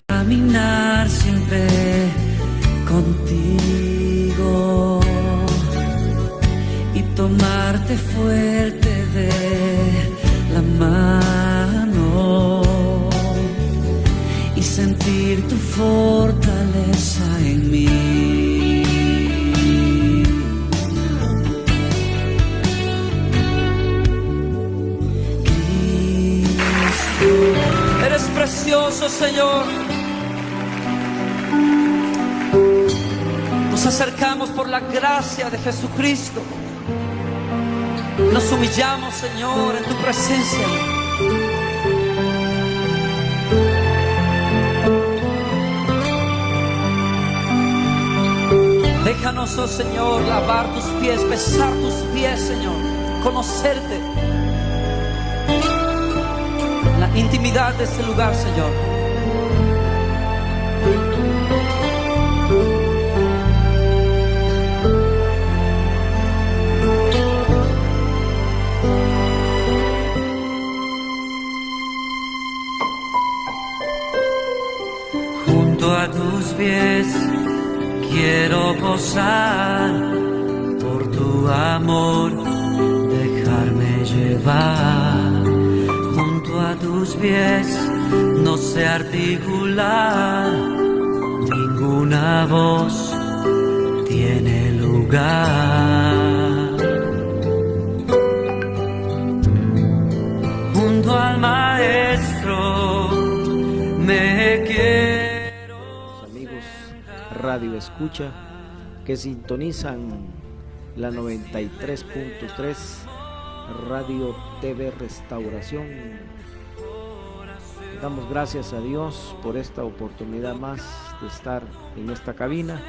caminar siempre contigo y tomarte fuerte de la mano y sentir tu fortaleza en mí. Eres precioso, Señor. Nos acercamos por la gracia de Jesucristo. Nos humillamos, Señor, en tu presencia. Déjanos, oh Señor, lavar tus pies, besar tus pies, Señor, conocerte. La intimidad de este lugar, Señor. Junto a tus pies quiero posar, por tu amor dejarme llevar. Junto a tus pies no sé articular, ninguna voz tiene lugar. Junto al Maestro me quiero. Amigos Radio Escucha que sintonizan la 93.3 Radio TV Restauración. Damos gracias a Dios por esta oportunidad más de estar en esta cabina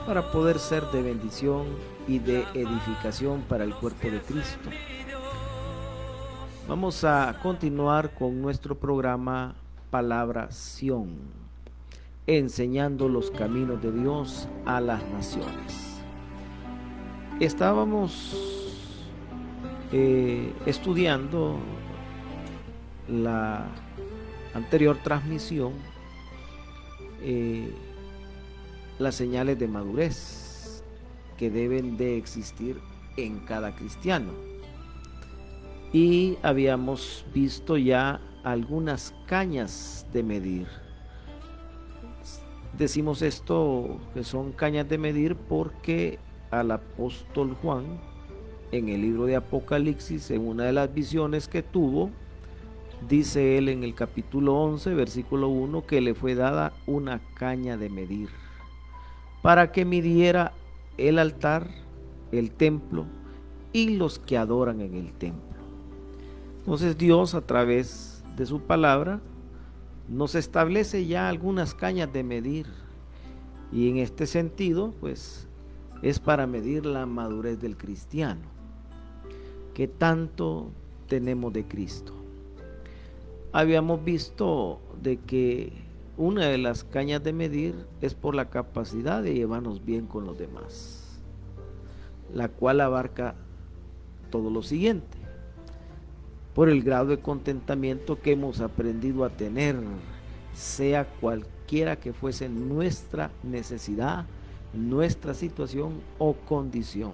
para poder ser de bendición y de edificación para el cuerpo de Cristo. Vamos a continuar con nuestro programa Palabra Sión, enseñando los caminos de Dios a las naciones. Estábamos estudiando la anterior transmisión, las señales de madurez que deben de existir en cada cristiano, y habíamos visto ya algunas cañas de medir. Decimos esto que son cañas de medir porque al apóstol Juan, en el libro de Apocalipsis, en una de las visiones que tuvo, dice él en el capítulo 11, versículo 1, que le fue dada una caña de medir para que midiera el altar, el templo y los que adoran en el templo. Entonces Dios, a través de su palabra, nos establece ya algunas cañas de medir, y en este sentido pues es para medir la madurez del cristiano. ¿Qué tanto tenemos de Cristo? Habíamos visto de que una de las cañas de medir es por la capacidad de llevarnos bien con los demás, la cual abarca todo lo siguiente: por el grado de contentamiento que hemos aprendido a tener, sea cualquiera que fuese nuestra necesidad, nuestra situación o condición;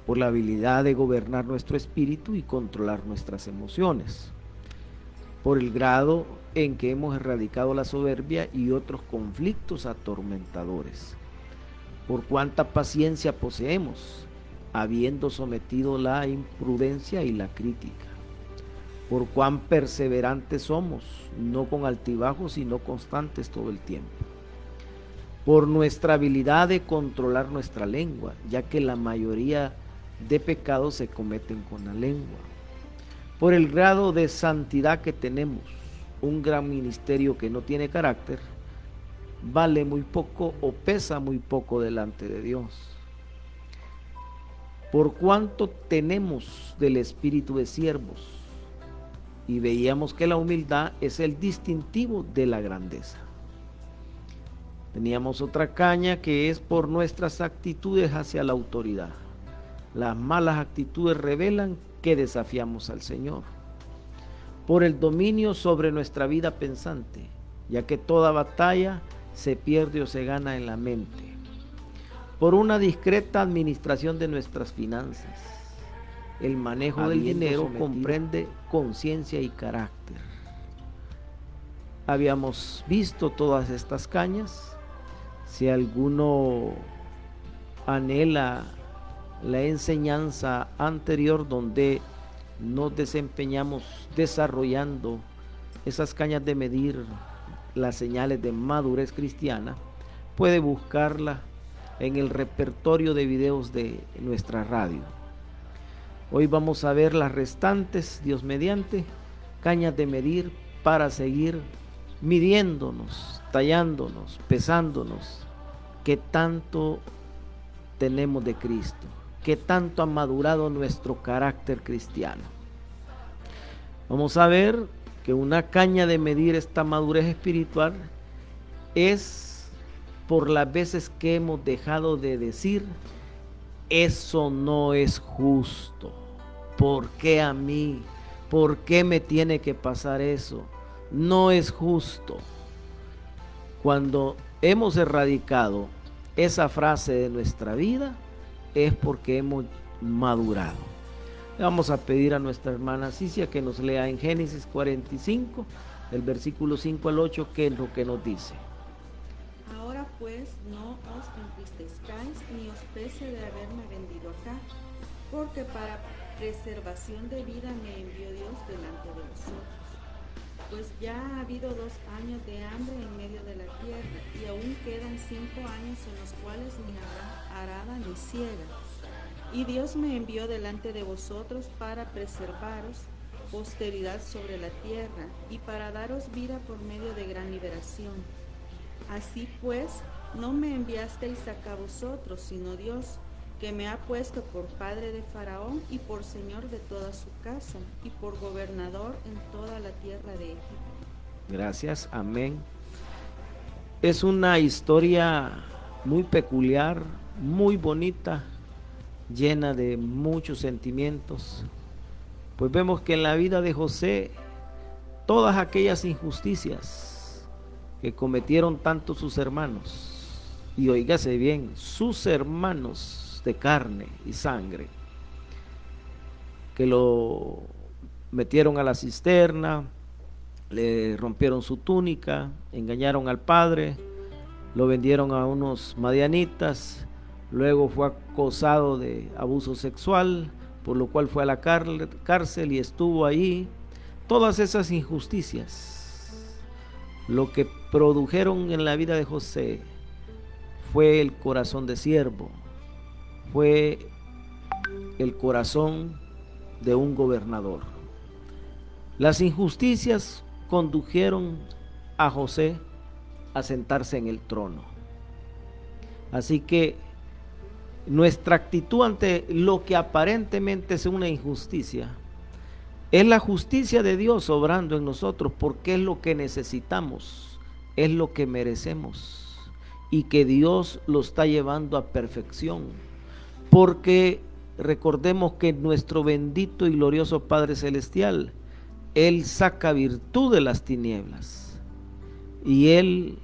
por la habilidad de gobernar nuestro espíritu y controlar nuestras emociones; por el grado en que hemos erradicado la soberbia y otros conflictos atormentadores; por cuánta paciencia poseemos, habiendo sometido la imprudencia y la crítica; por cuán perseverantes somos, no con altibajos, sino constantes todo el tiempo; por nuestra habilidad de controlar nuestra lengua, ya que la mayoría de pecados se cometen con la lengua; por el grado de santidad que tenemos. Un gran ministerio que no tiene carácter vale muy poco o pesa muy poco delante de Dios; por cuánto tenemos del espíritu de siervos, y veíamos que la humildad es el distintivo de la grandeza. Teníamos otra caña que es por nuestras actitudes hacia la autoridad. Las malas actitudes revelan que desafiamos al Señor. Por el dominio sobre nuestra vida pensante, ya que toda batalla se pierde o se gana en la mente. Por una discreta administración de nuestras finanzas. El manejo del dinero comprende conciencia y carácter. Habíamos visto todas estas cañas. Si alguno anhela la enseñanza anterior donde nos desempeñamos desarrollando esas cañas de medir las señales de madurez cristiana, puede buscarla en el repertorio de videos de nuestra radio. Hoy vamos a ver las restantes, Dios mediante, cañas de medir para seguir midiéndonos, tallándonos, pesándonos, qué tanto tenemos de Cristo, qué tanto ha madurado nuestro carácter cristiano. Vamos a ver que una caña de medir esta madurez espiritual es por las veces que hemos dejado de decir, eso no es justo. ¿Por qué a mí? ¿Por qué me tiene que pasar eso? No es justo. Cuando hemos erradicado esa frase de nuestra vida, es porque hemos madurado. Le vamos a pedir a nuestra hermana Cicia que nos lea en Génesis 45, el versículo 5 al 8, que es lo que nos dice. Ahora pues no os entristezcáis ni os pese de haberme vendido acá, porque para preservación de vida me envió Dios delante de vosotros. Pues ya ha habido 2 años de hambre en medio de la tierra, y aún quedan 5 años en los cuales ni habrá arada ni siega. Y Dios me envió delante de vosotros para preservaros posteridad sobre la tierra, y para daros vida por medio de gran liberación. Así pues, no me enviasteis acá vosotros, sino Dios, que me ha puesto por padre de Faraón y por señor de toda su casa y por gobernador en toda la tierra de Egipto. Gracias, amén. Es una historia muy peculiar, muy bonita, llena de muchos sentimientos. Pues vemos que en la vida de José, todas aquellas injusticias que cometieron tanto sus hermanos, y oígase bien, sus hermanos de carne y sangre, que lo metieron a la cisterna, le rompieron su túnica, engañaron al padre, lo vendieron a unos madianitas, luego fue acusado de abuso sexual, por lo cual fue a la cárcel y estuvo ahí. Todas esas injusticias, lo que produjeron en la vida de José fue el corazón de siervo, fue el corazón de un gobernador. Las injusticias condujeron a José a sentarse en el trono. Así que nuestra actitud ante lo que aparentemente es una injusticia es la justicia de Dios obrando en nosotros, porque es lo que necesitamos, es lo que merecemos, y que Dios lo está llevando a perfección. Porque recordemos que nuestro bendito y glorioso Padre Celestial, Él saca virtud de las tinieblas, y Él,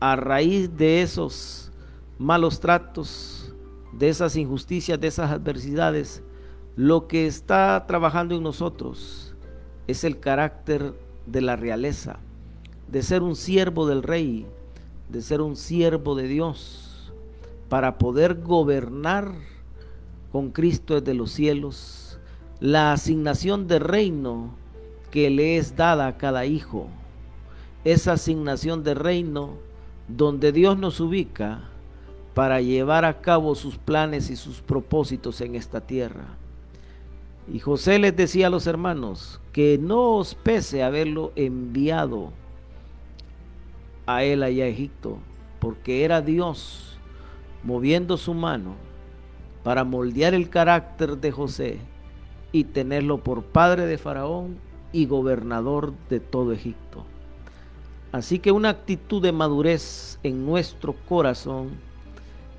a raíz de esos malos tratos, de esas injusticias, de esas adversidades, lo que está trabajando en nosotros es el carácter de la realeza, de ser un siervo del Rey, de ser un siervo de Dios, para poder gobernar con Cristo desde los cielos, la asignación de reino que le es dada a cada hijo, esa asignación de reino donde Dios nos ubica para llevar a cabo sus planes y sus propósitos en esta tierra. Y José les decía a los hermanos que no os pese haberlo enviado a él allá a Egipto, porque era Dios moviendo su mano para moldear el carácter de José y tenerlo por padre de Faraón y gobernador de todo Egipto. Así que una actitud de madurez en nuestro corazón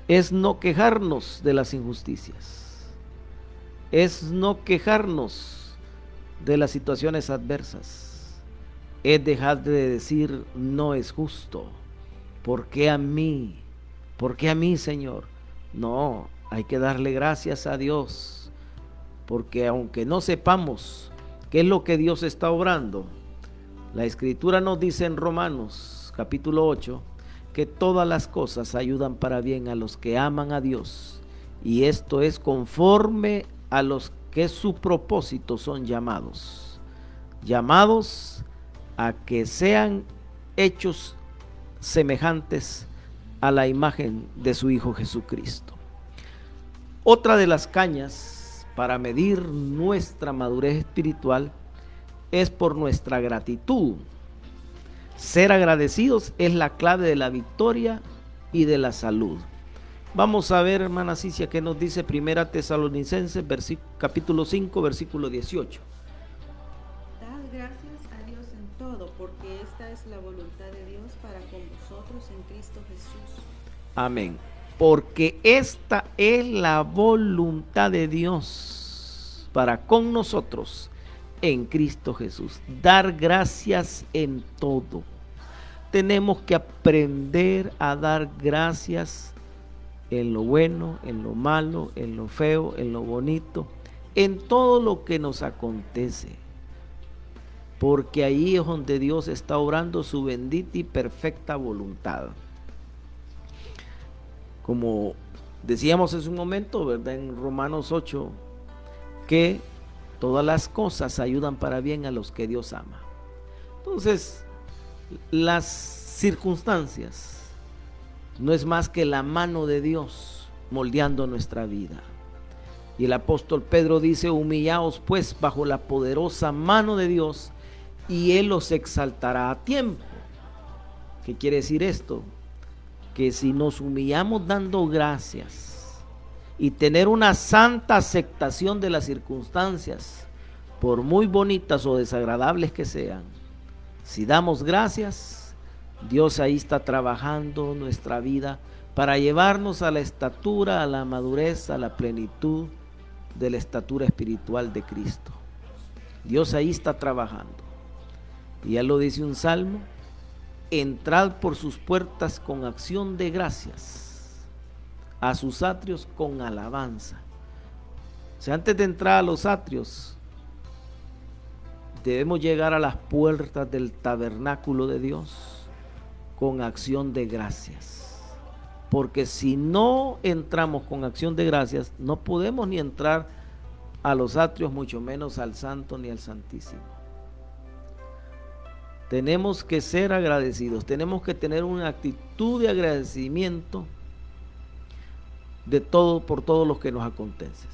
es no quejarnos de las injusticias, es no quejarnos de las situaciones adversas, es dejar de decir no es justo. ¿Por qué a mí? ¿Por qué a mí, Señor? No, hay que darle gracias a Dios, porque aunque no sepamos qué es lo que Dios está obrando, la Escritura nos dice en Romanos capítulo 8 que todas las cosas ayudan para bien a los que aman a Dios, y esto es conforme a los que su propósito son llamados a que sean hechos semejantes a la imagen de su Hijo Jesucristo. Otra de las cañas para medir nuestra madurez espiritual es por nuestra gratitud. Ser agradecidos es la clave de la victoria y de la salud. Vamos a ver, hermana Cicia, qué nos dice Primera Tesalonicenses, capítulo 5, versículo 18. Dad gracias a Dios en todo, porque esta es la voluntad de Dios para con vosotros en Cristo Jesús. Amén. Porque esta es la voluntad de Dios para con nosotros en Cristo Jesús. Dar gracias en todo. Tenemos que aprender a dar gracias en lo bueno, en lo malo, en lo feo, en lo bonito, en todo lo que nos acontece. Porque ahí es donde Dios está obrando su bendita y perfecta voluntad. Como decíamos hace un momento, ¿verdad? En Romanos 8, que todas las cosas ayudan para bien a los que Dios ama. Entonces, las circunstancias no es más que la mano de Dios moldeando nuestra vida. Y el apóstol Pedro dice: humillaos pues bajo la poderosa mano de Dios, y Él os exaltará a tiempo. ¿Qué quiere decir esto? Que si nos humillamos dando gracias y tener una santa aceptación de las circunstancias, por muy bonitas o desagradables que sean, si damos gracias, Dios ahí está trabajando nuestra vida para llevarnos a la estatura, a la madurez, a la plenitud de la estatura espiritual de Cristo. Dios ahí está trabajando. Y ya lo dice un salmo: entrad por sus puertas con acción de gracias, a sus atrios con alabanza. O sea, antes de entrar a los atrios, debemos llegar a las puertas del tabernáculo de Dios con acción de gracias. Porque si no entramos con acción de gracias, no podemos ni entrar a los atrios, mucho menos al Santo ni al Santísimo. Tenemos que ser agradecidos, tenemos que tener una actitud de agradecimiento de todo, por todo lo que nos acontece.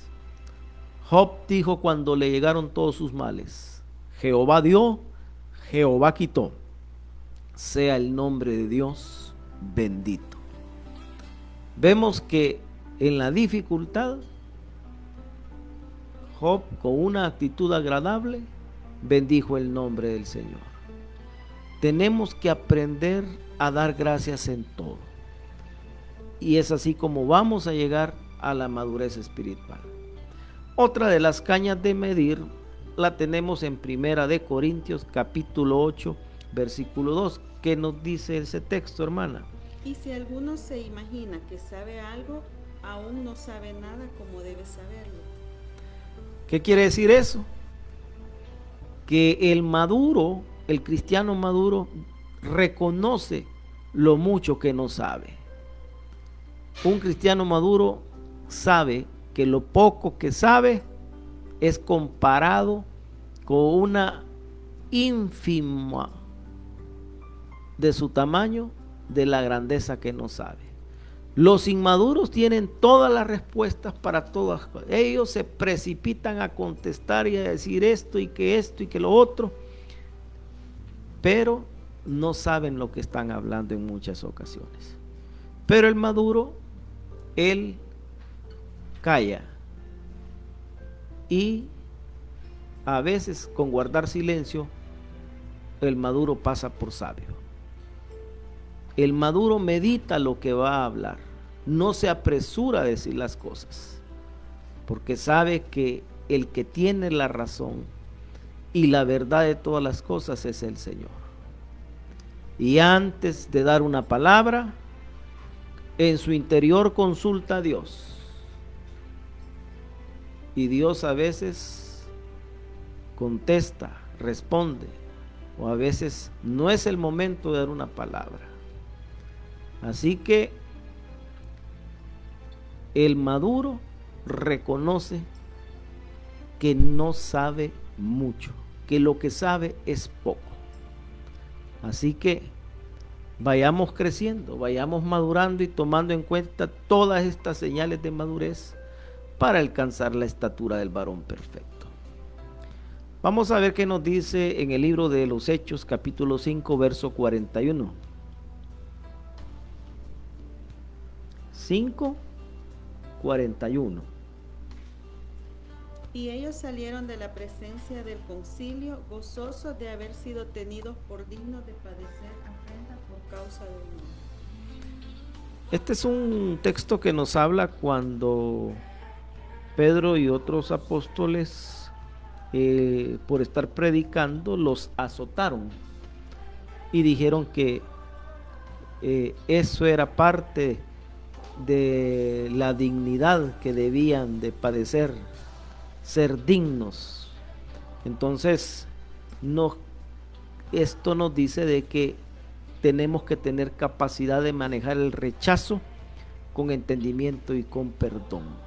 Job dijo cuando le llegaron todos sus males: Jehová dio, Jehová quitó, sea el nombre de Dios bendito. Vemos que en la dificultad, Job, con una actitud agradable, bendijo el nombre del Señor. Tenemos que aprender a dar gracias en todo. Y es así como vamos a llegar a la madurez espiritual. Otra de las cañas de medir la tenemos en Primera de Corintios capítulo 8, versículo 2. ¿Qué nos dice ese texto, hermana? Y si alguno se imagina que sabe algo, aún no sabe nada como debe saberlo. ¿Qué quiere decir eso? Que el maduro, el cristiano maduro, reconoce lo mucho que no sabe. Un cristiano maduro sabe que lo poco que sabe es comparado con una ínfima de su tamaño de la grandeza que no sabe. Los inmaduros tienen todas las respuestas para todas. Ellos se precipitan a contestar y a decir esto y que lo otro, pero no saben lo que están hablando en muchas ocasiones. Pero el maduro, él calla, y a veces con guardar silencio el maduro pasa por sabio. El maduro medita lo que va a hablar, no se apresura a decir las cosas, porque sabe que el que tiene la razón y la verdad de todas las cosas es el Señor. Y antes de dar una palabra, en su interior consulta a Dios. Y Dios a veces contesta, responde, o a veces no es el momento de dar una palabra. Así que el maduro reconoce que no sabe mucho, que lo que sabe es poco. Así que vayamos creciendo, vayamos madurando y tomando en cuenta todas estas señales de madurez para alcanzar la estatura del varón perfecto. Vamos a ver qué nos dice en el libro de los Hechos, capítulo 5, verso 41. 5:41. Y ellos salieron de la presencia del concilio, gozosos de haber sido tenidos por dignos de padecer afrenta por causa del nombre. Este es un texto que nos habla cuando Pedro y otros apóstoles, por estar predicando, los azotaron y dijeron que eso era parte de la dignidad que debían de padecer, ser dignos. Entonces esto nos dice de que tenemos que tener capacidad de manejar el rechazo con entendimiento y con perdón.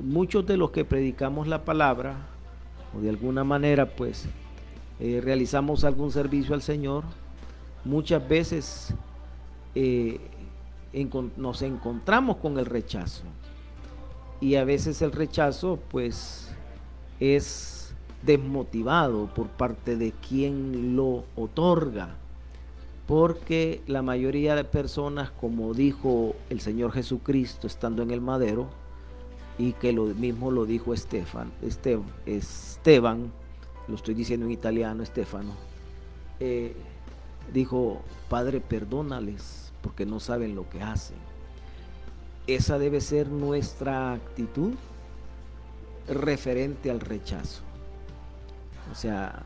Muchos de los que predicamos la palabra, o de alguna manera pues realizamos algún servicio al Señor, muchas veces nos encontramos con el rechazo, y a veces el rechazo pues es desmotivado por parte de quien lo otorga, porque la mayoría de personas, como dijo el Señor Jesucristo estando en el madero, y que lo mismo lo dijo Esteban, lo estoy diciendo en italiano, Estefano, dijo: Padre, perdónales porque no saben lo que hacen. Esa debe ser nuestra actitud referente al rechazo. O sea,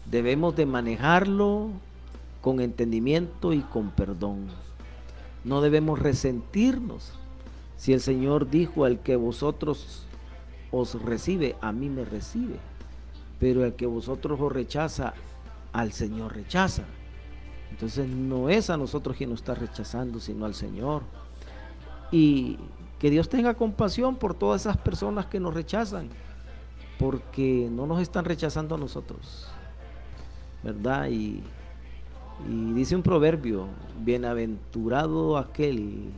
debemos de manejarlo con entendimiento y con perdón. No debemos resentirnos. Si el Señor dijo: al que vosotros os recibe, a mí me recibe, pero al que vosotros os rechaza, al Señor rechaza. Entonces no es a nosotros quien nos está rechazando, sino al Señor. Y que Dios tenga compasión por todas esas personas que nos rechazan, porque no nos están rechazando a nosotros, ¿verdad? Y dice un proverbio: bienaventurado aquel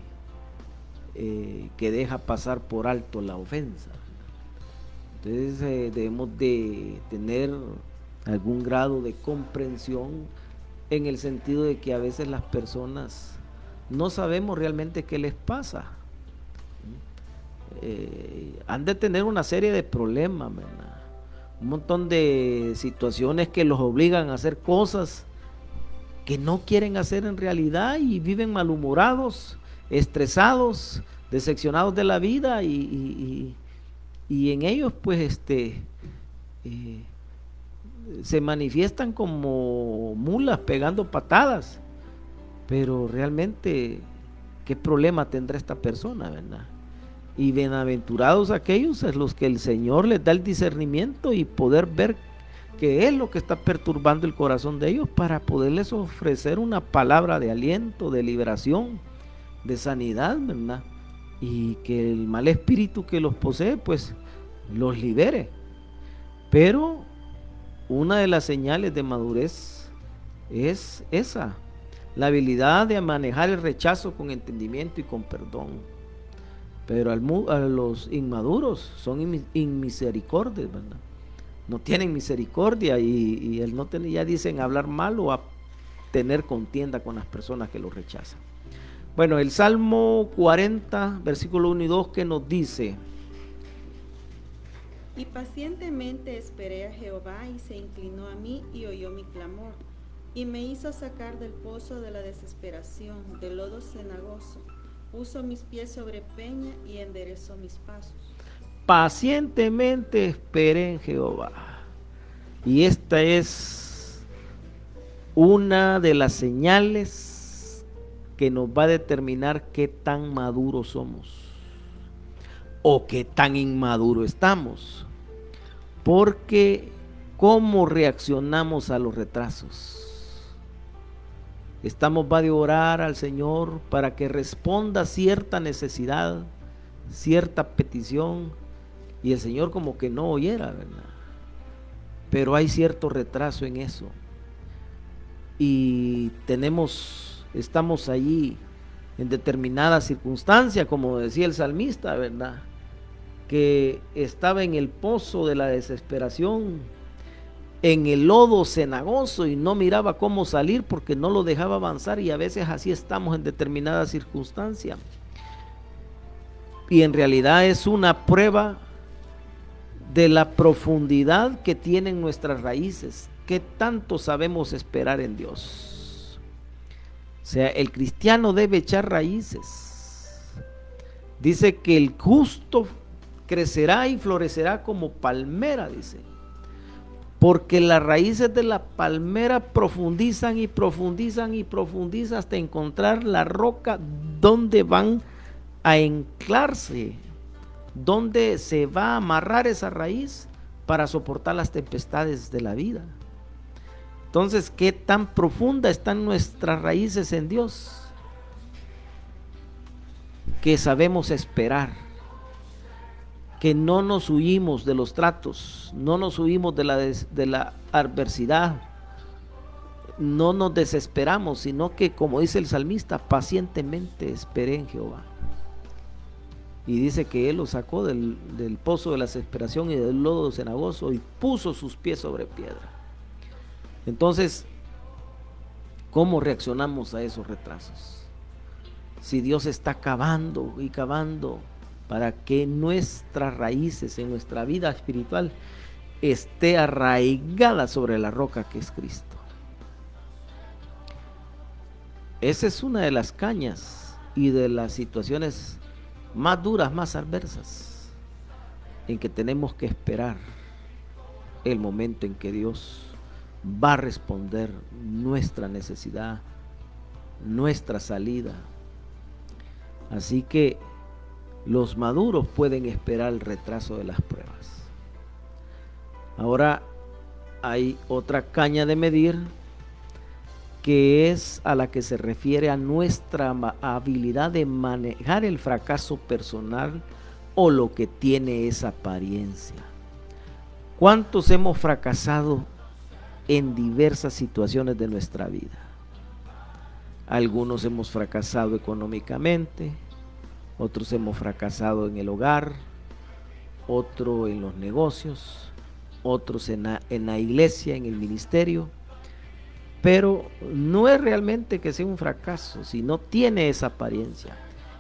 que deja pasar por alto la ofensa. Entonces debemos de tener algún grado de comprensión, en el sentido de que a veces las personas no sabemos realmente qué les pasa. Han de tener una serie de problemas, ¿verdad? Un montón de situaciones que los obligan a hacer cosas que no quieren hacer en realidad, y viven malhumorados, estresados, decepcionados de la vida, y en ellos pues se manifiestan como mulas pegando patadas, pero realmente qué problema tendrá esta persona, ¿verdad? Y bienaventurados aquellos a los que el Señor les da el discernimiento y poder ver qué es lo que está perturbando el corazón de ellos, para poderles ofrecer una palabra de aliento, de liberación, de sanidad, ¿verdad? Y que el mal espíritu que los posee pues los libere. Pero una de las señales de madurez es esa, la habilidad de manejar el rechazo con entendimiento y con perdón. Pero a los inmaduros son inmisericordios, ¿verdad? No tienen misericordia, y el no tener, ya dicen, hablar mal o a tener contienda con las personas que los rechazan. Bueno, el Salmo 40, versículo 1 y 2, que nos dice: Y pacientemente esperé a Jehová, y se inclinó a mí y oyó mi clamor, y me hizo sacar del pozo de la desesperación, del lodo cenagoso. Puso mis pies sobre peña y enderezó mis pasos. pacientemente esperé en Jehová. Y esta es una de las señales que nos va a determinar qué tan maduros somos o qué tan inmaduro estamos. Porque ¿cómo reaccionamos a los retrasos? Estamos va de orar al Señor para que responda cierta necesidad, cierta petición, y el Señor como que no oyera, ¿verdad? Pero hay cierto retraso en eso. Y estamos allí en determinada circunstancia, como decía el salmista, ¿verdad? Que estaba en el pozo de la desesperación, en el lodo cenagoso, y no miraba cómo salir porque no lo dejaba avanzar. Y a veces así estamos en determinada circunstancia. Y en realidad es una prueba de la profundidad que tienen nuestras raíces, qué tanto sabemos esperar en Dios. O sea, el cristiano debe echar raíces. Dice que el justo crecerá y florecerá como palmera, dice, porque las raíces de la palmera profundizan y profundizan y profundizan hasta encontrar la roca donde van a anclarse, donde se va a amarrar esa raíz para soportar las tempestades de la vida. Entonces, ¿qué tan profunda están nuestras raíces en Dios? Que sabemos esperar, que no nos huimos de los tratos, no nos huimos de la adversidad, no nos desesperamos, sino que, como dice el salmista, pacientemente esperé en Jehová. Y dice que Él lo sacó del pozo de la desesperación y del lodo cenagoso y puso sus pies sobre piedra. Entonces, ¿cómo reaccionamos a esos retrasos? Si Dios está cavando y cavando para que nuestras raíces en nuestra vida espiritual esté arraigada sobre la roca que es Cristo. Esa es una de las cañas y de las situaciones más duras, más adversas, en que tenemos que esperar el momento en que Dios va a responder nuestra necesidad, nuestra salida. Así que los maduros pueden esperar el retraso de las pruebas. Ahora hay otra caña de medir, que es a la que se refiere a nuestra habilidad de manejar el fracaso personal o lo que tiene esa apariencia. ¿Cuántos hemos fracasado en diversas situaciones de nuestra vida? Algunos hemos fracasado económicamente, otros hemos fracasado en el hogar, otros en los negocios, otros en la iglesia, en el ministerio. Pero no es realmente que sea un fracaso, sino tiene esa apariencia.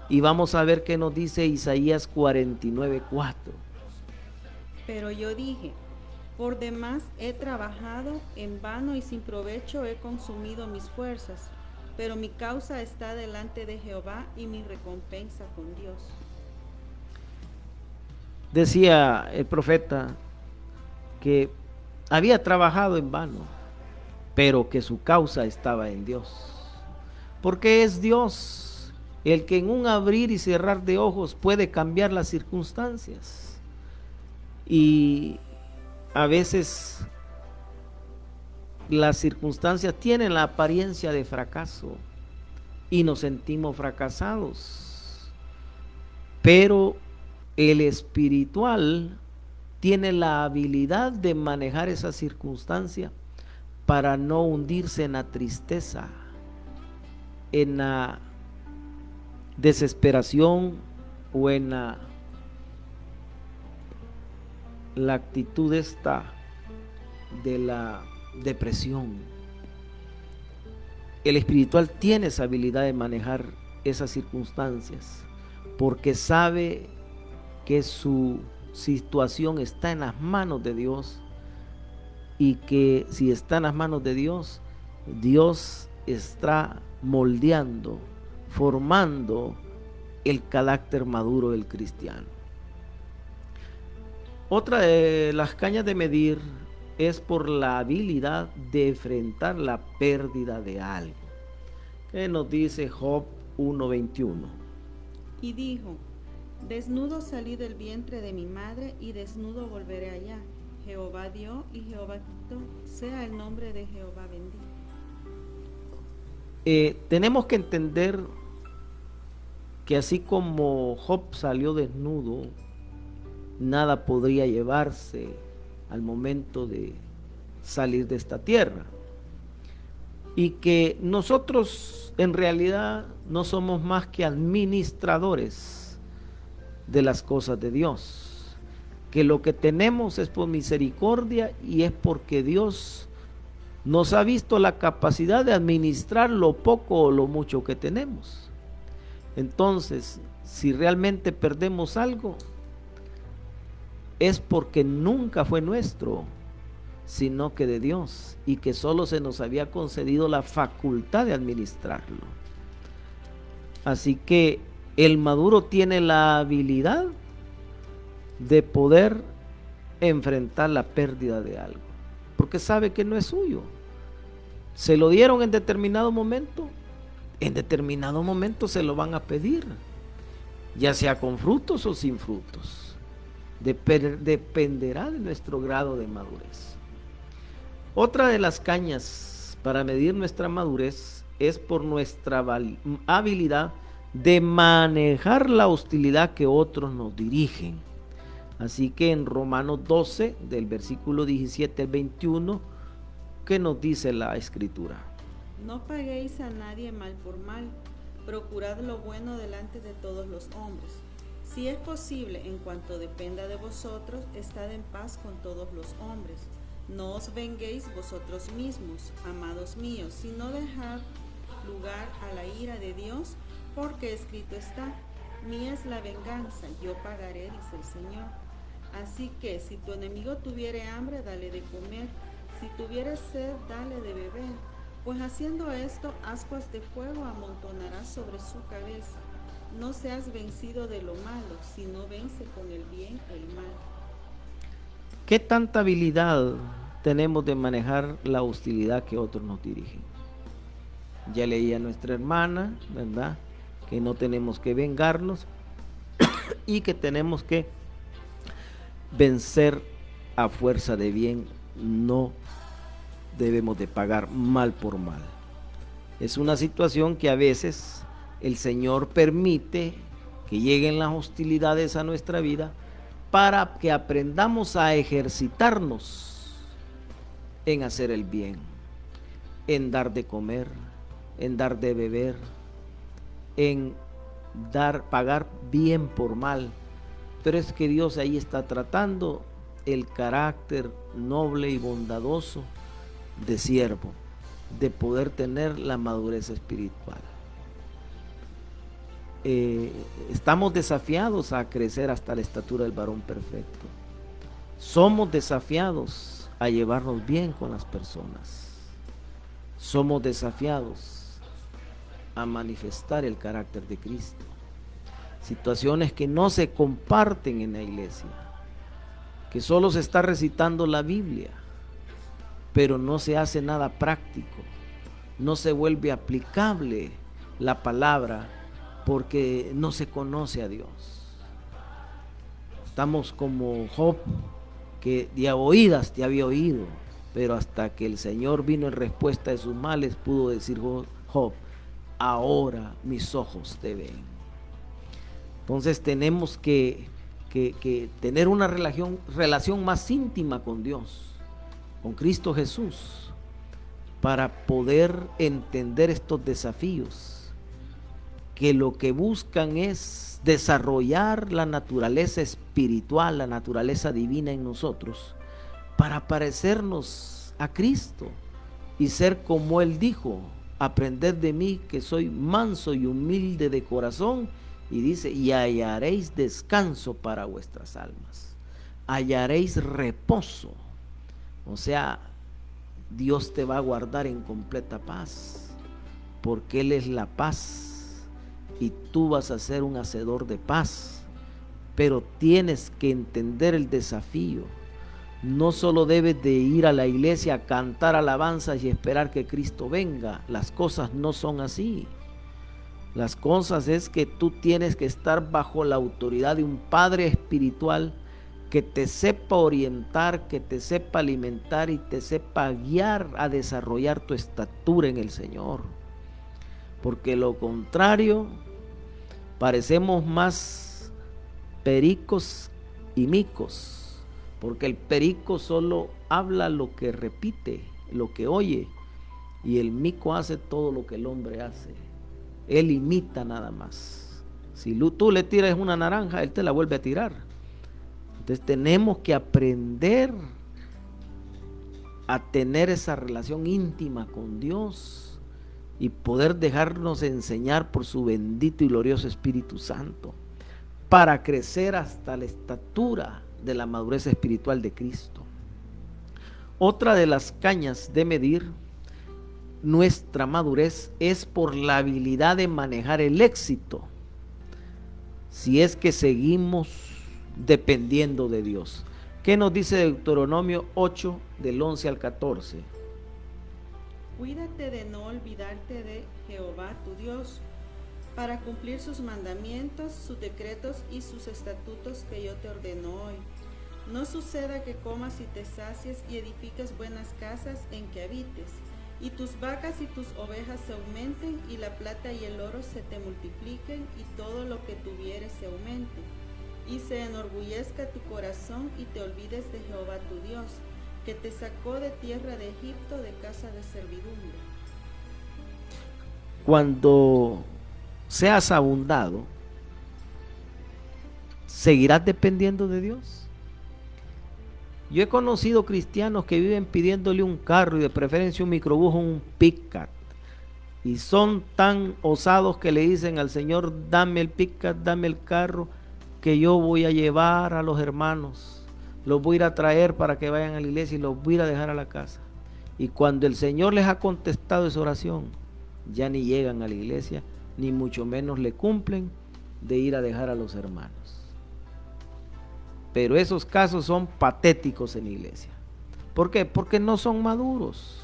Y vamos a ver qué nos dice Isaías 49:4. Pero yo dije, por demás he trabajado, en vano y sin provecho he consumido mis fuerzas, pero mi causa está delante de Jehová y mi recompensa con Dios. Decía el profeta que había trabajado en vano, pero que su causa estaba en Dios, porque es Dios el que en un abrir y cerrar de ojos puede cambiar las circunstancias. Y a veces las circunstancias tienen la apariencia de fracaso y nos sentimos fracasados, pero el espiritual tiene la habilidad de manejar esa circunstancia para no hundirse en la tristeza, en la desesperación o en la actitud esta de la depresión. El espiritual tiene esa habilidad de manejar esas circunstancias porque sabe que su situación está en las manos de Dios, y que si está en las manos de Dios, Dios está moldeando, formando el carácter maduro del cristiano. Otra de las cañas de medir es por la habilidad de enfrentar la pérdida de algo. ¿Qué nos dice Job 1:21? Y dijo: desnudo salí del vientre de mi madre, y desnudo volveré allá. Jehová dio y Jehová quitó, sea el nombre de Jehová bendito. Tenemos que entender que así como Job salió desnudo, nada podría llevarse al momento de salir de esta tierra. Y que nosotros en realidad no somos más que administradores de las cosas de Dios. Que lo que tenemos es por misericordia y es porque Dios nos ha visto la capacidad de administrar lo poco o lo mucho que tenemos. Entonces, si realmente perdemos algo, es porque nunca fue nuestro, sino que de Dios, y que solo se nos había concedido la facultad de administrarlo. Así que el maduro tiene la habilidad de poder enfrentar la pérdida de algo, porque sabe que no es suyo. Se lo dieron en determinado momento se lo van a pedir, ya sea con frutos o sin frutos. Dependerá de nuestro grado de madurez. Otra de las cañas para medir nuestra madurez es por nuestra habilidad de manejar la hostilidad que otros nos dirigen. Así que en Romanos 12, del versículo 17 al 21, ¿qué nos dice la Escritura? No paguéis a nadie mal por mal, procurad lo bueno delante de todos los hombres. Si es posible, en cuanto dependa de vosotros, estad en paz con todos los hombres. No os venguéis vosotros mismos, amados míos, sino dejad lugar a la ira de Dios, porque escrito está: mía es la venganza, yo pagaré, dice el Señor. Así que si tu enemigo tuviere hambre, dale de comer; si tuviere sed, dale de beber. Pues haciendo esto, ascuas de fuego amontonarás sobre su cabeza. No seas vencido de lo malo, sino vence con el bien el mal. ¿Qué tanta habilidad tenemos de manejar la hostilidad que otros nos dirigen? Ya leí a nuestra hermana, ¿verdad?, que no tenemos que vengarnos y que tenemos que vencer a fuerza de bien. No debemos de pagar mal por mal. Es una situación que a veces el Señor permite que lleguen las hostilidades a nuestra vida para que aprendamos a ejercitarnos en hacer el bien, en dar de comer, en dar de beber, en pagar bien por mal. Pero es que Dios ahí está tratando el carácter noble y bondadoso de siervo, de poder tener la madurez espiritual. Estamos desafiados a crecer hasta la estatura del varón perfecto. Somos desafiados a llevarnos bien con las personas. Somos desafiados a manifestar el carácter de Cristo. Situaciones que no se comparten en la iglesia, que solo se está recitando la Biblia, pero no se hace nada práctico, no se vuelve aplicable la palabra porque no se conoce a Dios. Estamos como Job, que de oídas te había oído, pero hasta que el Señor vino en respuesta de sus males, pudo decir Job: ahora mis ojos te ven. Entonces tenemos que tener una relación más íntima con Dios, con Cristo Jesús, para poder entender estos desafíos, que lo que buscan es desarrollar la naturaleza espiritual, la naturaleza divina en nosotros, para parecernos a Cristo y ser como Él dijo: aprended de mí, que soy manso y humilde de corazón, y dice, y hallaréis descanso para vuestras almas, hallaréis reposo. O sea, Dios te va a guardar en completa paz, porque Él es la paz, y tú vas a ser un hacedor de paz, pero tienes que entender el desafío. No solo debes de ir a la iglesia a cantar alabanzas y esperar que Cristo venga. Las cosas no son así. Las cosas es que tú tienes que estar bajo la autoridad de un Padre espiritual que te sepa orientar, que te sepa alimentar y te sepa guiar a desarrollar tu estatura en el Señor. Porque lo contrario, parecemos más pericos y micos. Porque el perico solo habla lo que repite, lo que oye, y el mico hace todo lo que el hombre hace. Él imita nada más. Si tú le tiras una naranja, él te la vuelve a tirar. Entonces tenemos que aprender a tener esa relación íntima con Dios y poder dejarnos enseñar por su bendito y glorioso Espíritu Santo para crecer hasta la estatura de la madurez espiritual de Cristo. Otra de las cañas de medir nuestra madurez es por la habilidad de manejar el éxito, si es que seguimos dependiendo de Dios. ¿Qué nos dice Deuteronomio 8 del 11 al 14? Cuídate de no olvidarte de Jehová tu Dios, para cumplir sus mandamientos, sus decretos y sus estatutos que yo te ordeno hoy. No suceda que comas y te sacies y edifiques buenas casas en que habites, y tus vacas y tus ovejas se aumenten, y la plata y el oro se te multipliquen, y todo lo que tuvieres se aumente, y se enorgullezca tu corazón y te olvides de Jehová tu Dios, que te sacó de tierra de Egipto, de casa de servidumbre. Cuando seas abundado, ¿seguirás dependiendo de Dios? Yo he conocido cristianos que viven pidiéndole un carro y de preferencia un microbús o un pick-up, y son tan osados que le dicen al Señor: dame el pick-up, dame el carro, que yo voy a llevar a los hermanos, los voy a ir a traer para que vayan a la iglesia y los voy a ir a dejar a la casa. Y cuando el Señor les ha contestado esa oración, ya ni llegan a la iglesia, ni mucho menos le cumplen de ir a dejar a los hermanos. Pero esos casos son patéticos en la iglesia. ¿Por qué? Porque no son maduros.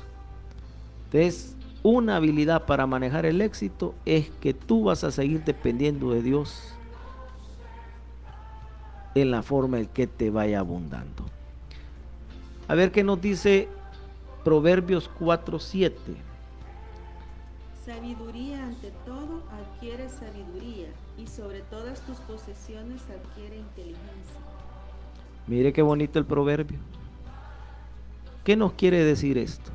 Entonces, una habilidad para manejar el éxito es que tú vas a seguir dependiendo de Dios en la forma en que te vaya abundando. A ver qué nos dice Proverbios 4:7. Sabiduría ante todo adquiere sabiduría, y sobre todas tus posesiones adquiere inteligencia. Mire qué bonito el proverbio. ¿Qué nos quiere decir esto?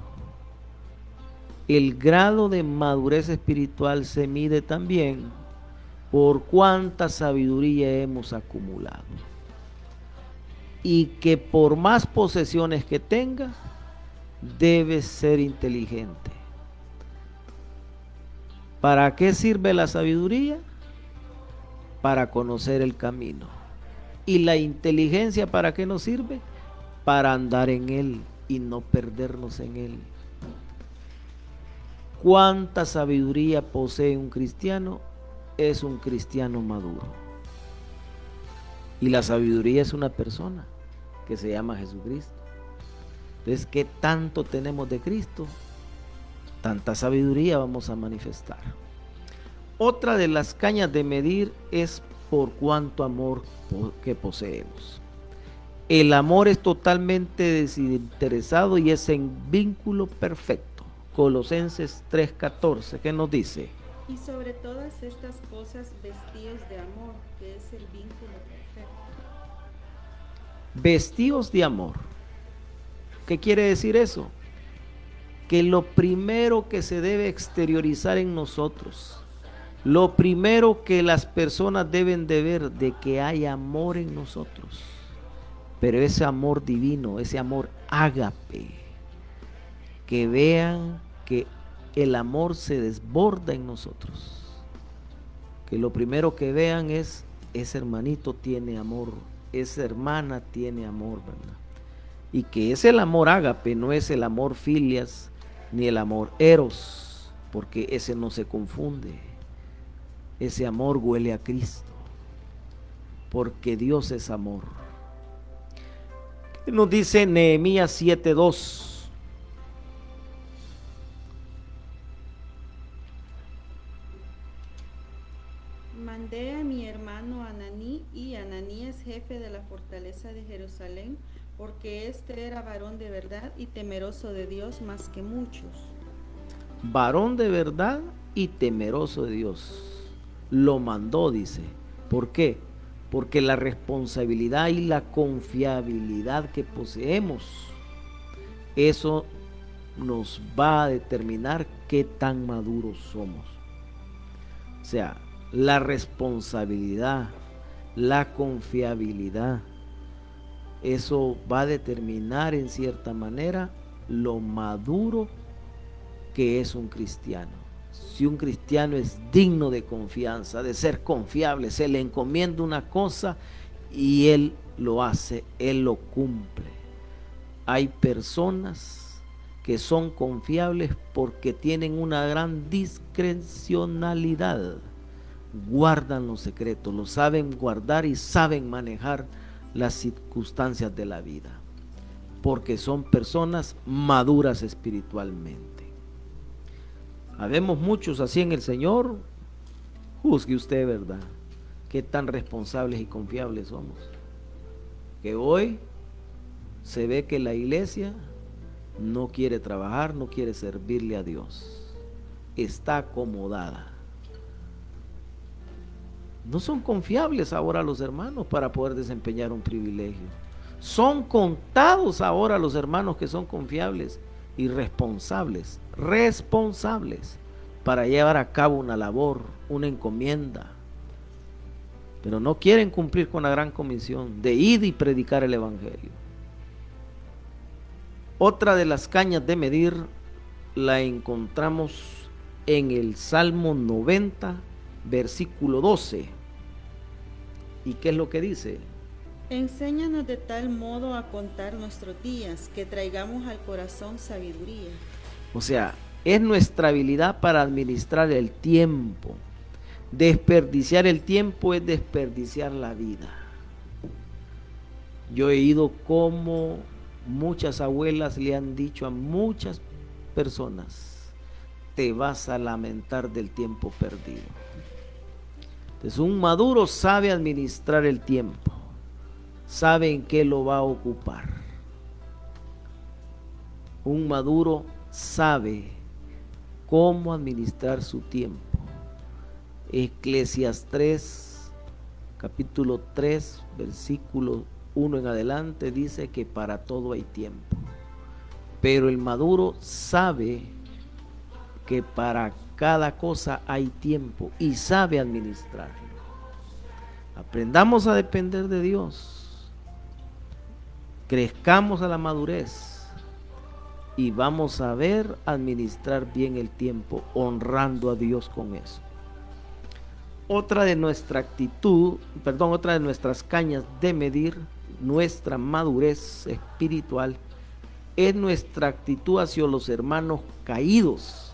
El grado de madurez espiritual se mide también por cuánta sabiduría hemos acumulado. Y que por más posesiones que tenga, debes ser inteligente. ¿Para qué sirve la sabiduría? Para conocer el camino. ¿Y la inteligencia para qué nos sirve? Para andar en él y no perdernos en él. ¿Cuánta sabiduría posee un cristiano? Es un cristiano maduro. Y la sabiduría es una persona que se llama Jesucristo. Entonces, ¿qué tanto tenemos de Cristo? Tanta sabiduría vamos a manifestar. Otra de las cañas de medir es por cuánto amor que poseemos. El amor es totalmente desinteresado y es en vínculo perfecto. Colosenses 3:14, ¿qué nos dice? Y sobre todas estas cosas vestíos de amor, que es el vínculo perfecto. Vestíos de amor. ¿Qué quiere decir eso? Que lo primero que se debe exteriorizar en nosotros, lo primero que las personas deben de ver, de que hay amor en nosotros, pero ese amor divino, ese amor ágape, que vean que el amor se desborda en nosotros, que lo primero que vean es: ese hermanito tiene amor, esa hermana tiene amor, ¿verdad? Y que es el amor ágape, no es el amor filias ni el amor eros, porque ese no se confunde. Ese amor huele a Cristo. porque Dios es amor. Nos dice Nehemías 7:2. Mandé a mi hermano Ananí, y Ananí es jefe de la fortaleza de Jerusalén, porque este era varón de verdad y temeroso de Dios más que muchos. Varón de verdad y temeroso de Dios. Lo mandó, dice. ¿Por qué? Porque la responsabilidad y la confiabilidad que poseemos, eso nos va a determinar qué tan maduros somos. O sea, la responsabilidad, la confiabilidad, eso va a determinar en cierta manera lo maduro que es un cristiano. Si un cristiano es digno de confianza, de ser confiable, se le encomienda una cosa y él lo hace, él lo cumple. Hay personas que son confiables porque tienen una gran discrecionalidad. Guardan los secretos, lo saben guardar y saben manejar las circunstancias de la vida, porque son personas maduras espiritualmente. Habemos muchos así en el Señor. Juzgue usted, ¿verdad? Qué tan responsables y confiables somos. Que hoy se ve que la iglesia no quiere trabajar, no quiere servirle a Dios. Está acomodada. No son confiables ahora los hermanos para poder desempeñar un privilegio. Son contados ahora los hermanos que son confiables y responsables para llevar a cabo una labor, una encomienda, pero no quieren cumplir con la gran comisión de ir y predicar el evangelio. Otra de las cañas de medir la encontramos en el Salmo 90, versículo 12. ¿Y qué es lo que dice? Enséñanos de tal modo a contar nuestros días, que traigamos al corazón sabiduría. O sea, es nuestra habilidad para administrar el tiempo. Desperdiciar el tiempo es desperdiciar la vida. Yo he oído cómo muchas abuelas le han dicho a muchas personas: te vas a lamentar del tiempo perdido. Entonces, un maduro sabe administrar el tiempo, sabe en qué lo va a ocupar. Un maduro sabe cómo administrar su tiempo. Eclesiastés capítulo 3, versículo 1 en adelante dice que para todo hay tiempo, pero el maduro sabe que para cada cosa hay tiempo y sabe administrarlo. Aprendamos a depender de Dios, crezcamos a la madurez y vamos a ver administrar bien el tiempo, honrando a Dios con eso. Otra de nuestras cañas de medir nuestra madurez espiritual es nuestra actitud hacia los hermanos caídos.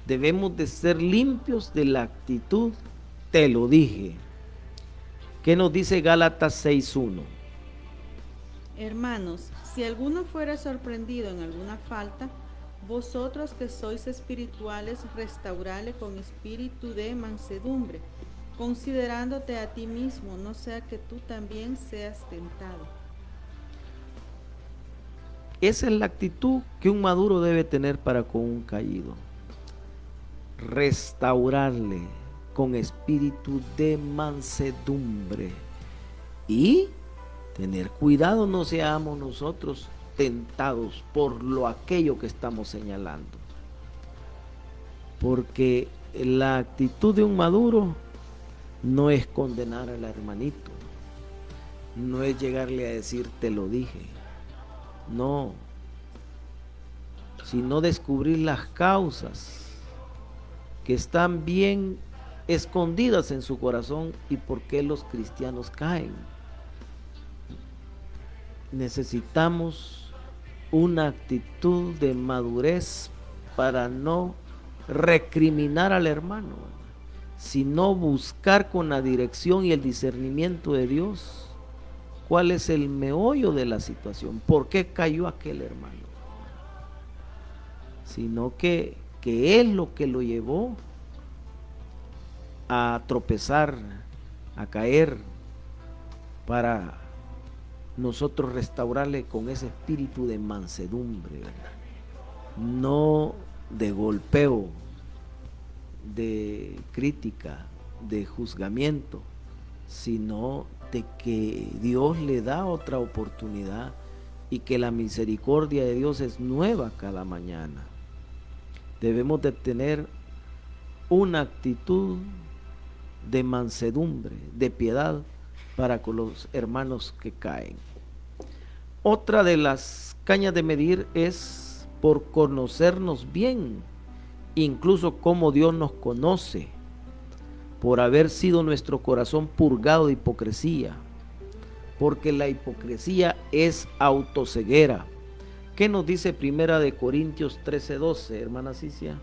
Debemos de ser limpios de la actitud, te lo dije. ¿Qué nos dice Gálatas 6:1? Hermanos, si alguno fuera sorprendido en alguna falta, vosotros que sois espirituales, restaurale con espíritu de mansedumbre, considerándote a ti mismo, no sea que tú también seas tentado. Esa es la actitud que un maduro debe tener para con un caído. Restaurarle con espíritu de mansedumbre y tener cuidado, no seamos nosotros tentados por aquello que estamos señalando, porque la actitud de un maduro no es condenar al hermanito, no es llegarle a decir te lo dije, no, sino descubrir las causas que están bien escondidas en su corazón y por qué los cristianos caen. Necesitamos una actitud de madurez para no recriminar al hermano. sino buscar con la dirección y el discernimiento de Dios cuál es el meollo de la situación, por qué cayó aquel hermano, sino que es lo que lo llevó a tropezar, a caer, para nosotros restaurarle con ese espíritu de mansedumbre, ¿verdad? No de golpeo, de crítica, de juzgamiento, sino de que Dios le da otra oportunidad y que la misericordia de Dios es nueva cada mañana. Debemos de tener una actitud de mansedumbre, de piedad para con los hermanos que caen. Otra de las cañas de medir es por conocernos bien, incluso como Dios nos conoce, por haber sido nuestro corazón purgado de hipocresía, porque la hipocresía es autoceguera. ¿Qué nos dice Primera de Corintios 13:12, hermana Cicia?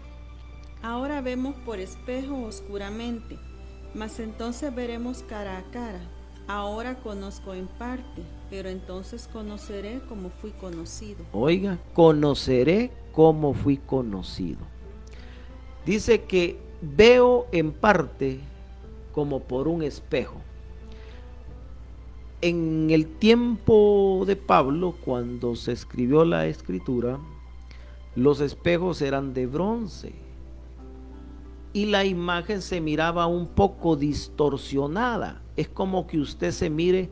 Ahora vemos por espejo oscuramente, mas entonces veremos cara a cara. Ahora conozco en parte, pero entonces conoceré como fui conocido. Oiga, conoceré como fui conocido. Dice que veo en parte como por un espejo. En el tiempo de Pablo, cuando se escribió la escritura, los espejos eran de bronce y la imagen se miraba un poco distorsionada. Es como que usted se mire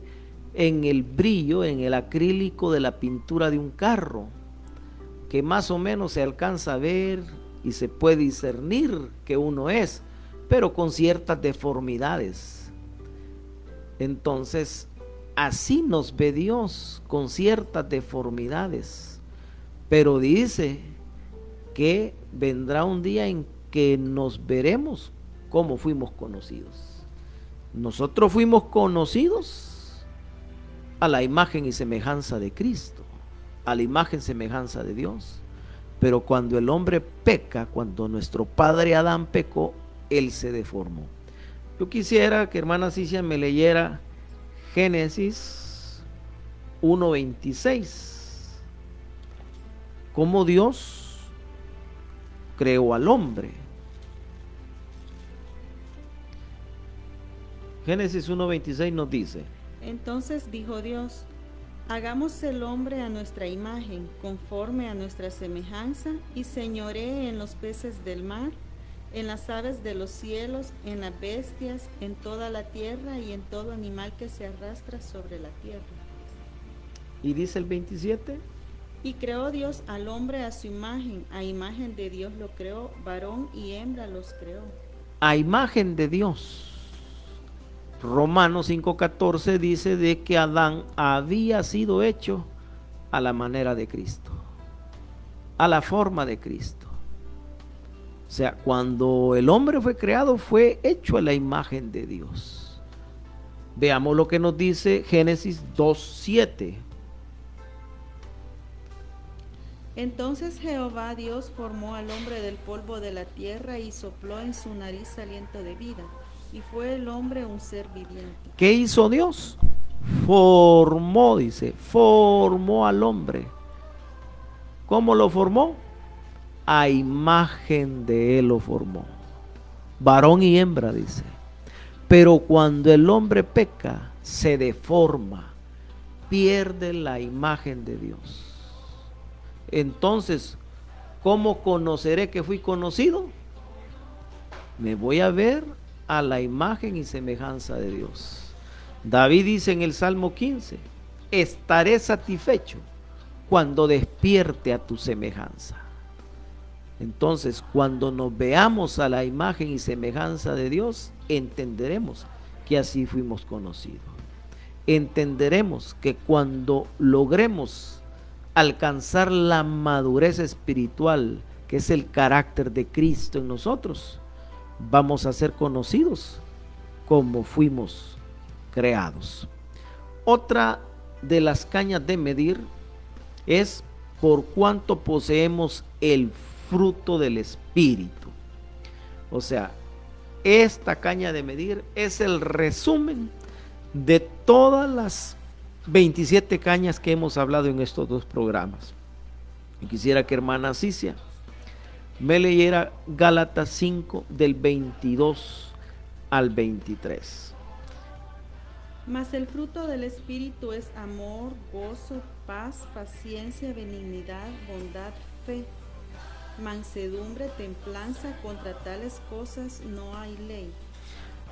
en el brillo, en el acrílico de la pintura de un carro, que más o menos se alcanza a ver y se puede discernir que uno es, pero con ciertas deformidades. Entonces, así nos ve Dios, con ciertas deformidades, pero dice que vendrá un día en que nos veremos como fuimos conocidos. Nosotros fuimos conocidos a la imagen y semejanza de Cristo, a la imagen y semejanza de Dios. Pero cuando el hombre peca, cuando nuestro padre Adán pecó, él se deformó. Yo quisiera que hermana Cicia me leyera Génesis 1:26. Cómo Dios creó al hombre. Génesis 1:26 nos dice: Entonces dijo Dios: hagamos el hombre a nuestra imagen, conforme a nuestra semejanza, y señoree en los peces del mar, en las aves de los cielos, en las bestias, en toda la tierra y en todo animal que se arrastra sobre la tierra. Y dice el 27: Y creó Dios al hombre a su imagen, a imagen de Dios lo creó, varón y hembra los creó. A imagen de Dios. Romanos 5:14 dice de que Adán había sido hecho a la manera de Cristo, a la forma de Cristo. O sea, cuando el hombre fue creado, fue hecho a la imagen de Dios. Veamos lo que nos dice Génesis 2:7. Entonces Jehová Dios formó al hombre del polvo de la tierra y sopló en su nariz aliento de vida, y fue el hombre un ser viviente. ¿Qué hizo Dios? Formó, dice, formó al hombre. ¿Cómo lo formó? A imagen de él lo formó. Varón y hembra, dice. Pero cuando el hombre peca, se deforma, pierde la imagen de Dios. Entonces, ¿cómo conoceré que fui conocido? Me voy a ver a la imagen y semejanza de Dios. David dice en el Salmo 15: estaré satisfecho cuando despierte a tu semejanza. Entonces, cuando nos veamos a la imagen y semejanza de Dios, entenderemos que así fuimos conocidos. Entenderemos que cuando logremos alcanzar la madurez espiritual, que es el carácter de Cristo en nosotros, vamos a ser conocidos como fuimos creados. Otra de las cañas de medir es por cuánto poseemos el fruto del Espíritu. O sea, esta caña de medir es el resumen de todas las 27 cañas que hemos hablado en estos dos programas. Y quisiera que hermana Cicia me leyera Gálatas 5 del 22 al 23. Mas el fruto del Espíritu es amor, gozo, paz, paciencia, benignidad, bondad, fe, mansedumbre, templanza. Contra tales cosas no hay ley.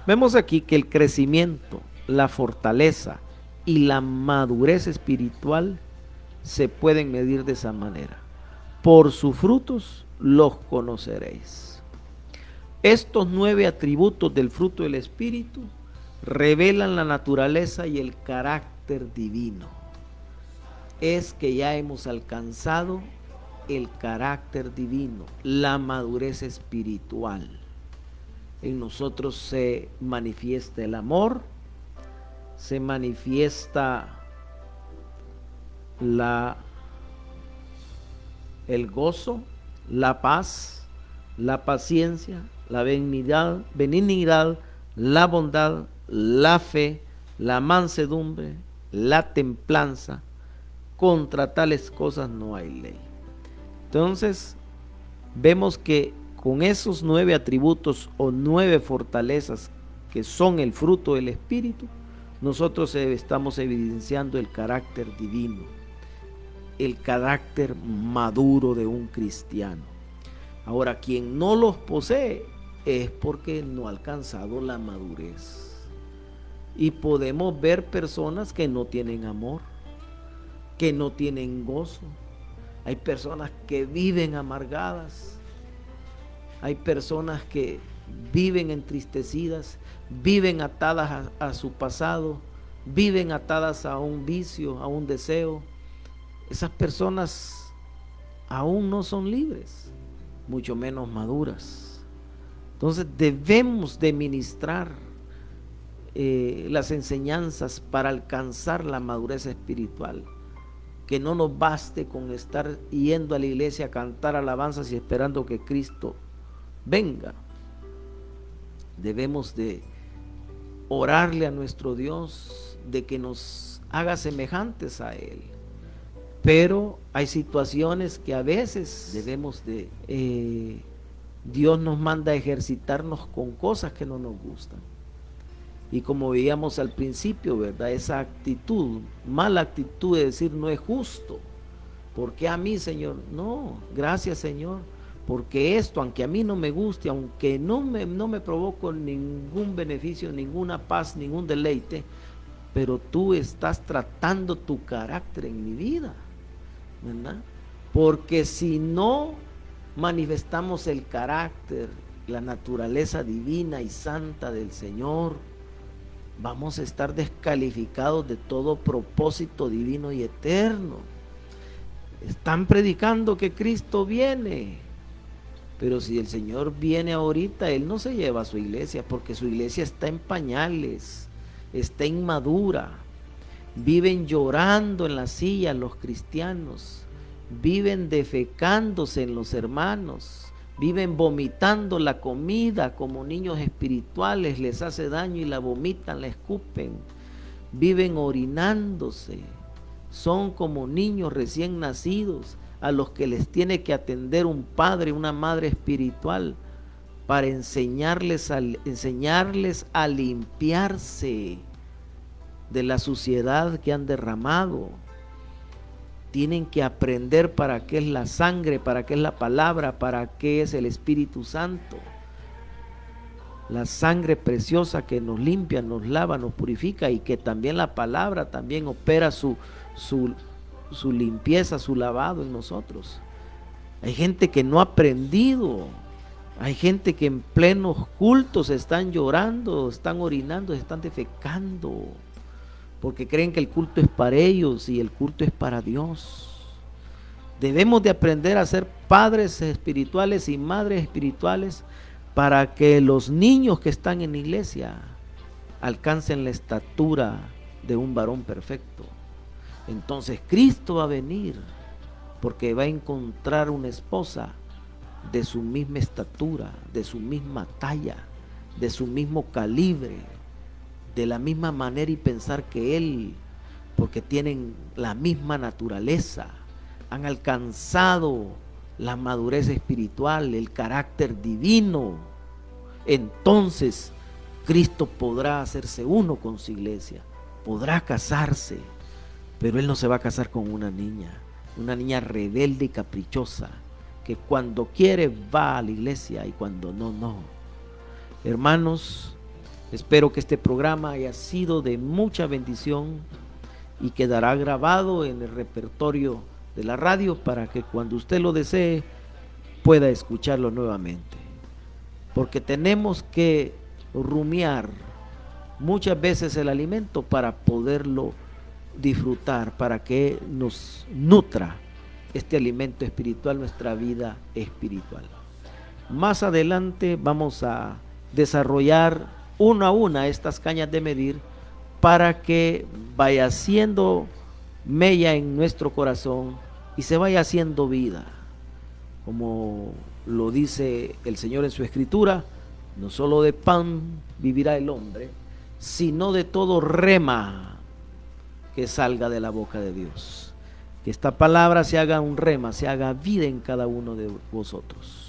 Vemos aquí que el crecimiento, la fortaleza y la madurez espiritual se pueden medir de esa manera. Por sus frutos los conoceréis. Estos 9 atributos del fruto del Espíritu revelan la naturaleza y el carácter divino. Es que ya hemos alcanzado el carácter divino, la madurez espiritual. En nosotros se manifiesta el amor, se manifiesta el gozo, la paz, la paciencia, la benignidad, la bondad, la fe, la mansedumbre, la templanza. Contra tales cosas no hay ley. Entonces, vemos que con esos 9 atributos o 9 fortalezas que son el fruto del Espíritu, nosotros estamos evidenciando el carácter divino, el carácter maduro de un cristiano. Ahora, quien no los posee es porque no ha alcanzado la madurez. Y podemos ver personas que no tienen amor, que no tienen gozo. Hay personas que viven amargadas. Hay personas que viven entristecidas, viven atadas a su pasado, viven atadas a un vicio, a un deseo. Esas personas aún no son libres, mucho menos maduras. Entonces debemos de ministrar las enseñanzas para alcanzar la madurez espiritual. Que no nos baste con estar yendo a la iglesia a cantar alabanzas y esperando que Cristo venga. Debemos de orarle a nuestro Dios de que nos haga semejantes a Él. Pero hay situaciones que a veces debemos de... Dios nos manda a ejercitarnos con cosas que no nos gustan. Y como veíamos al principio, ¿verdad? Esa actitud, mala actitud de decir no es justo. ¿Por qué a mí, Señor? No, gracias, Señor. Porque esto, aunque a mí no me guste, aunque no me provoque ningún beneficio, ninguna paz, ningún deleite, pero tú estás tratando tu carácter en mi vida, ¿verdad? Porque si no manifestamos el carácter, la naturaleza divina y santa del Señor, vamos a estar descalificados de todo propósito divino y eterno. Están predicando que Cristo viene, pero si el Señor viene ahorita, Él no se lleva a su iglesia, porque su iglesia está en pañales, está inmadura. Viven llorando en la silla los cristianos, viven defecándose en los hermanos, viven vomitando la comida como niños espirituales, les hace daño y la vomitan, la escupen, viven orinándose, son como niños recién nacidos a los que les tiene que atender un padre, una madre espiritual para enseñarles a limpiarse de la suciedad que han derramado. Tienen que aprender para qué es la sangre, para qué es la palabra, para qué es el Espíritu Santo. La sangre preciosa que nos limpia, nos lava, nos purifica, y que también la palabra también opera su limpieza, su lavado en nosotros. Hay gente que no ha aprendido. Hay gente que en plenos cultos están llorando, están orinando, están defecando, porque creen que el culto es para ellos y el culto es para Dios. Debemos de aprender a ser padres espirituales y madres espirituales para que los niños que están en la iglesia alcancen la estatura de un varón perfecto. Entonces Cristo va a venir porque va a encontrar una esposa de su misma estatura, de su misma talla, de su mismo calibre, de la misma manera y pensar que Él, porque tienen la misma naturaleza, han alcanzado la madurez espiritual, el carácter divino, entonces Cristo podrá hacerse uno con su iglesia, podrá casarse, pero Él no se va a casar con una niña rebelde y caprichosa, que cuando quiere va a la iglesia y cuando no, no. Hermanos, espero que este programa haya sido de mucha bendición y quedará grabado en el repertorio de la radio para que cuando usted lo desee pueda escucharlo nuevamente. Porque tenemos que rumiar muchas veces el alimento para poderlo disfrutar, para que nos nutra este alimento espiritual, nuestra vida espiritual. Más adelante vamos a desarrollar una a una estas cañas de medir para que vaya siendo mella en nuestro corazón y se vaya haciendo vida. Como lo dice el Señor en su escritura, no solo de pan vivirá el hombre, sino de todo rema que salga de la boca de Dios. Que esta palabra se haga un rema, se haga vida en cada uno de vosotros.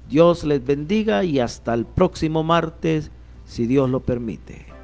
Dios les bendiga y hasta el próximo martes, si Dios lo permite.